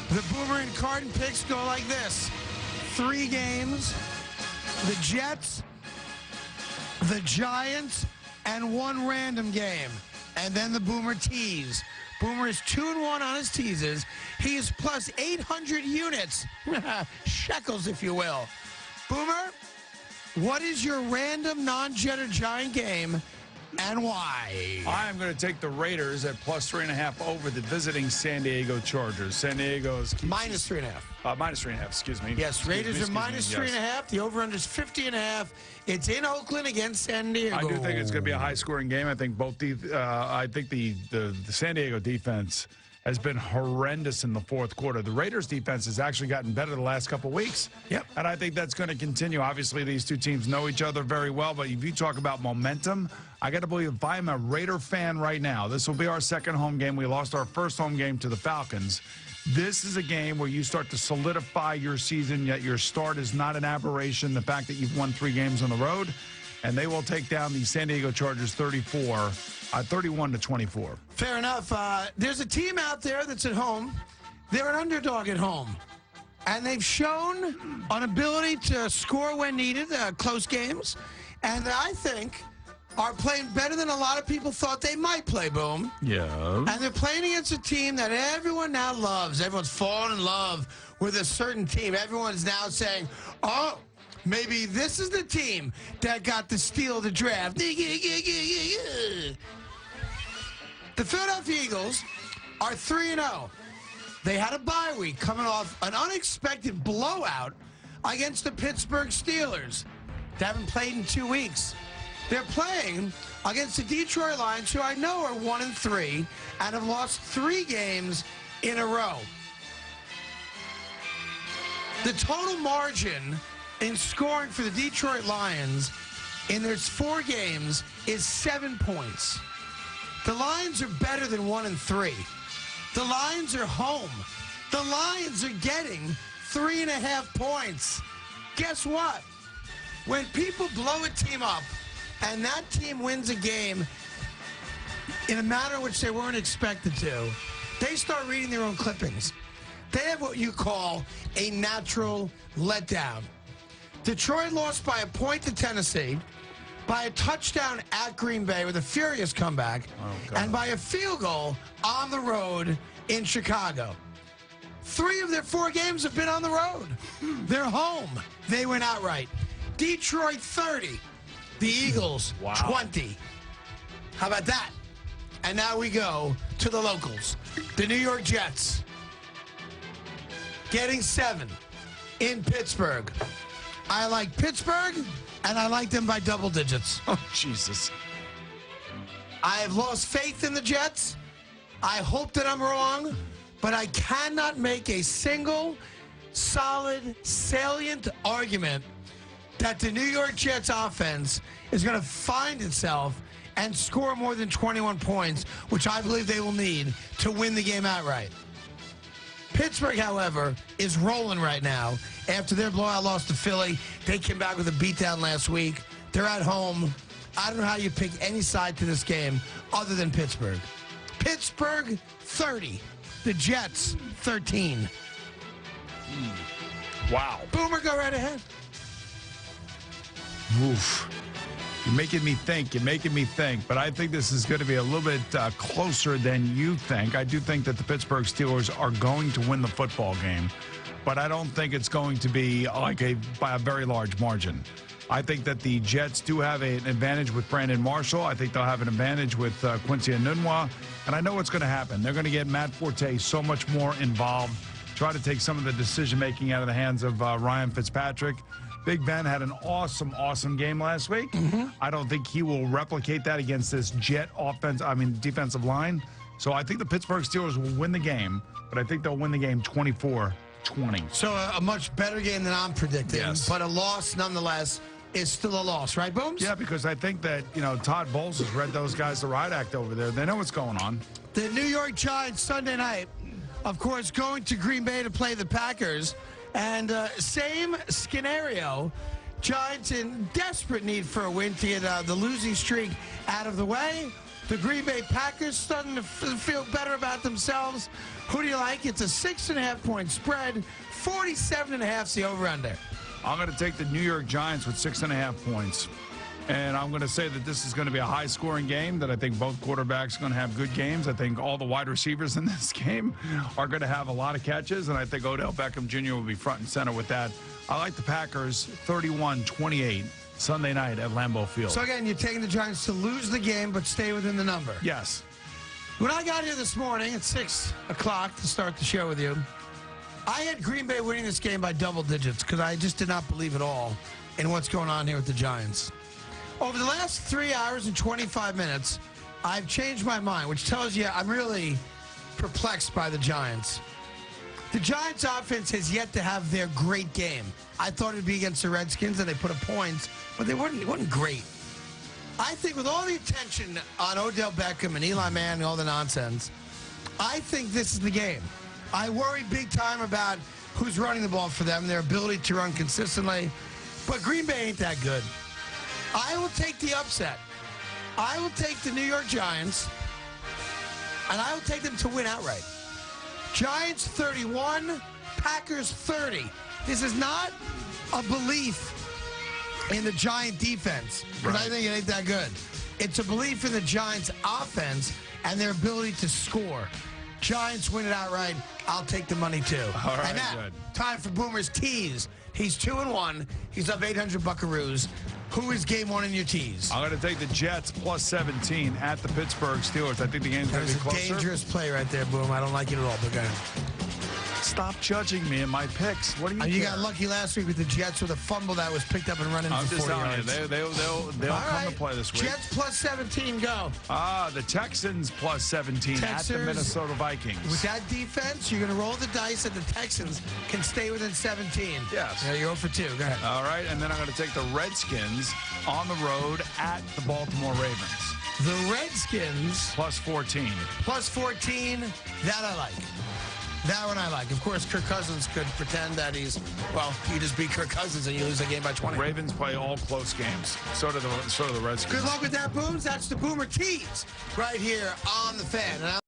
The Boomer and Carton picks go like this. 3 games, the Jets, the Giants, and 1 random game. And then the Boomer tease. Boomer is 2-1 on his teases. He is plus 800 units. Shekels, if you will. Boomer, what is your random non-Jet or Giant game and why? I am going to take the Raiders at plus 3.5 over the visiting San Diego Chargers. San Diego's minus 3.5. Minus 3.5, excuse me. Yes, Raiders are minus 3.5. The over-under is 50.5. It's in Oakland against San Diego. I do think it's going to be a high-scoring game. I think the San Diego defense has been horrendous in the fourth quarter. The Raiders defense has actually gotten better the last couple weeks. Yep. And I think that's going to continue. Obviously, these two teams know each other very well, but if you talk about momentum, I got to believe if I'm a Raider fan right now, this will be our second home game. We lost our first home game to the Falcons. This is a game where you start to solidify your season, yet your start is not an aberration. The fact that you've won 3 games on the road, and they will take down the San Diego Chargers 31-24. Fair enough. There's a team out there that's at home. They're an underdog at home. And they've shown an ability to score when needed, close games. And I think are playing better than a lot of people thought they might play, Boom. Yeah. And they're playing against a team that everyone now loves. Everyone's fallen in love with a certain team. Everyone's now saying, oh, maybe this is the team that got to steal the draft. The Philadelphia Eagles are 3-0. They had a bye week coming off an unexpected blowout against the Pittsburgh Steelers. They haven't played in 2 weeks. They're playing against the Detroit Lions, who I know are 1-3 and have lost 3 games in a row. The total margin in scoring for the Detroit Lions in their 4 games is 7 points. The Lions are better than 1-3. The Lions are home. The Lions are getting 3.5 points. Guess what? When people blow a team up and that team wins a game in a manner in which they weren't expected to, they start reading their own clippings. They have what you call a natural letdown. Detroit lost by a point to Tennessee, by a touchdown at Green Bay with a furious comeback, and by a field goal on the road in Chicago. 3 of their 4 games have been on the road. They're home. They went outright. Detroit 30. The Eagles 20. How about that? And now we go to the locals. The New York Jets getting 7 in Pittsburgh. I like Pittsburgh, and I like them by double digits. Oh, Jesus. I have lost faith in the Jets. I hope that I'm wrong, but I cannot make a single solid, salient argument that the New York Jets offense is going to find itself and score more than 21 points, which I believe they will need to win the game outright. Pittsburgh, however, is rolling right now. After their blowout loss to Philly, they came back with a beatdown last week. They're at home. I don't know how you pick any side to this game other than Pittsburgh. Pittsburgh 30. The Jets 13. Wow. Boomer, go right ahead. Oof. You're making me think. But I think this is going to be a little bit closer than you think. I do think that the Pittsburgh Steelers are going to win the football game, but I don't think it's going to be by a very large margin. I think that the Jets do have an advantage with Brandon Marshall. I think they'll have an advantage with Quincy Enunwa. And I know what's going to happen. They're going to get Matt Forte so much more involved, try to take some of the decision-making out of the hands of Ryan Fitzpatrick. Big Ben had an awesome game last week. I don't think he will replicate that against this Jet defensive line. So I think the Pittsburgh Steelers will win the game, but I think they'll win the game 24-20. So a much better game than I'm predicting, yes, but a loss nonetheless is still a loss, right, Booms? Yeah, because I think that, Todd Bowles has read those guys the riot act over there. They know what's going on. The New York Giants Sunday night, of course, going to Green Bay to play the Packers. And same scenario, Giants in desperate need for a win to get the losing streak out of the way. The Green Bay Packers starting to feel better about themselves. Who do you like? It's a 6.5-point spread. 47.5 is the over-under. I'm going to take the New York Giants with 6.5 points. And I'm going to say that this is going to be a high-scoring game, that I think both quarterbacks are going to have good games. I think all the wide receivers in this game are going to have a lot of catches, and I think Odell Beckham Jr. will be front and center with that. I like the Packers 31-28 Sunday night at Lambeau Field. So, again, you're taking the Giants to lose the game but stay within the number. Yes. When I got here this morning at 6 o'clock to start the show with you, I had Green Bay winning this game by double digits because I just did not believe at all in what's going on here with the Giants. Over the last 3 hours and 25 minutes, I've changed my mind, which tells you I'm really perplexed by the Giants. The Giants' offense has yet to have their great game. I thought it would be against the Redskins, and they put up points, but it wasn't great. I think with all the attention on Odell Beckham and Eli Manning and all the nonsense, I think this is the game. I worry big time about who's running the ball for them, their ability to run consistently, but Green Bay ain't that good. I will take the upset. I will take the New York Giants, and I will take them to win outright. Giants 31, Packers 30. This is not a belief in the Giant defense, because I think it ain't that good. It's a belief in the Giants offense and their ability to score. Giants win it outright. I'll take the money too. All right, and now, good. time for Boomer's tease. He's 2-1. He's up 800 Buckaroos. Who is game one in your tease? I'm going to take the Jets plus 17 at the Pittsburgh Steelers. I think the game's going to be closer. That was a dangerous play right there, Boom. I don't like it at all, but go ahead. Stop judging me in my picks. What do you You care? got lucky last week with the Jets with a fumble that was picked up and run in I'm for just 40 telling yards. you, they'll come to play this week. Jets plus 17, go. The Texans plus 17 at the Minnesota Vikings. With that defense, you're going to roll the dice that the Texans can stay within 17. Yes. Yeah, you're 0 for 2. Go ahead. All right, and then I'm going to take the Redskins on the road at the Baltimore Ravens. The Redskins Plus 14. plus 14, that I like. That one I like. Of course, Kirk Cousins could pretend that you just beat Kirk Cousins and you lose the game by 20. Ravens play all close games. So do the Redskins. Good luck with that, Booms. That's the Boomer Tease right here on the Fan. And